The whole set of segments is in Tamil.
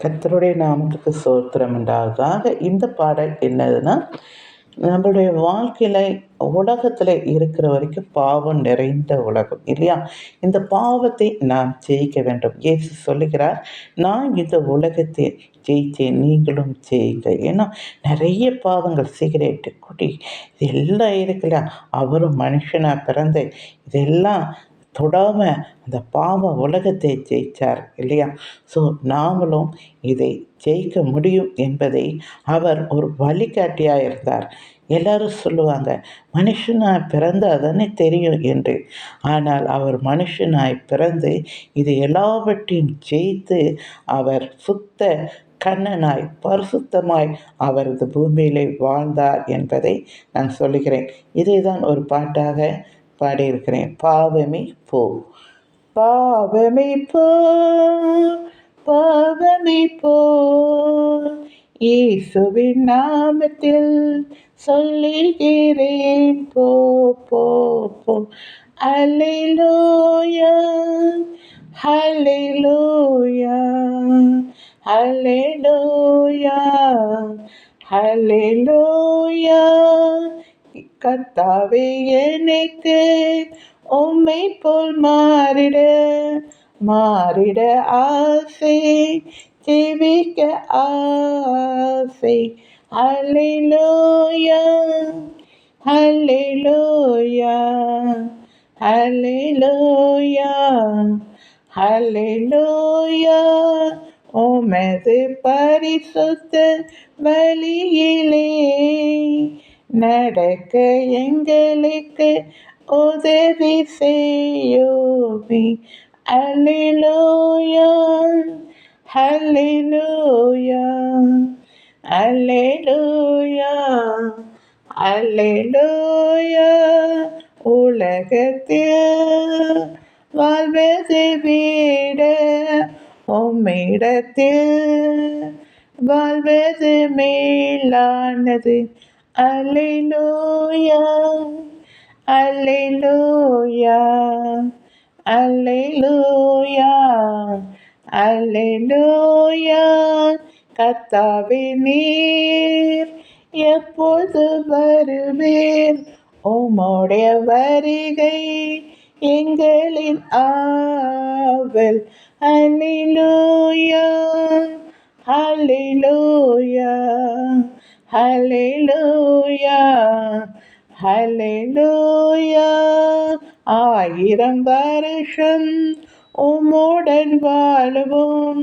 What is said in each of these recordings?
கர்த்தருடைய நாமத்துக்கு ஸ்தோத்திரம் உண்டாவதாக. இந்த பாடல் என்னதுன்னா, நம்மளுடைய வாழ்க்கையில உலகத்துல இருக்கிற வரைக்கும் பாவம் நிறைந்த உலகம் இல்லையா? இந்த பாவத்தை நாம் ஜெயிக்க வேண்டும். இயேசு சொல்லுகிறார், "நான் இந்த உலகத்தை ஜெயித்தேன், நீங்களும் ஜெயுங்கள்." ஏன்னா நெறைய பாவங்கள் சிகரெட்டு, குடி இதெல்லாம் இருக்குல்ல. அவரும் மனுஷனா பிறந்து இதெல்லாம் தொடாம அந்த பாவ உலகத்தை ஜெயிச்சார் இல்லையா? ஸோ நாமளும் இதை ஜெயிக்க முடியும் என்பதை அவர் ஒரு வழிகாட்டியா இருந்தார். எல்லாரும் சொல்லுவாங்க, மனுஷனாய் பிறந்தா தானே தெரியும் என்று. ஆனால் அவர் மனுஷனாய் பிறந்து இது எல்லாவற்றையும் ஜெயித்து அவர் சுத்த கண்ணனாய், பரிசுத்தமாய் அவர் இந்த பூமியிலே வாழ்ந்தார் என்பதை நான் சொல்லுகிறேன். இதை தான் ஒரு பாட்டாக பாடியிருக்கிறேன். பாவமே போ, பாவமே போ, பாவமே போ, இயேசுவின் நாமத்தில் சொல்லுகிறேன் போ, போ, போ. அல்லேலூயா, அல்லேலூயா, அல்லேலூயா, அல்லேலூயா. கர்த்தாவே எனக்கு உம்மை போல் மாறிட, மாறிட ஆசை, ஜெபிக்க ஆசை. அல்லேலூயா, அல்லேலூயா, அல்லேலூயா, அல்லேலூயா. உமது பரிசுத்த வழியிலே நடக்க எங்களுக்கு உதவி செய்யோமே. அல்லேலூயா, அல்லேலூயா, அல்லேலூயா, அல்லேலூயா. உலகத்தில் வாழ்வதை விட உம்மிடத்தில் வாழ்வது மேலானது. அல்லேலூயா, அல்லேலூயா, அல்லேலூயா, அல்லேலூயா. கர்த்தாவே நீர் எப்போது வருவீர்? உம்முடைய வருகை எங்களின் ஆவல். அல்லேலூயா, அல்லேலூயா, அல்லேலூயா, அல்லேலூயா. 1000 வருஷம் உம்முடன் வாழுவோம்,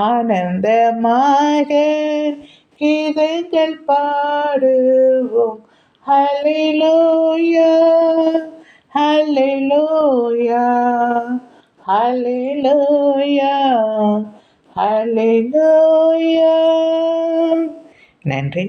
ஆனந்தமாக கீதங்கள் பாடுவோம். அல்லேலூயா, அல்லேலூயா, அல்லேலூயா, அல்லேலூயா. நன்றி.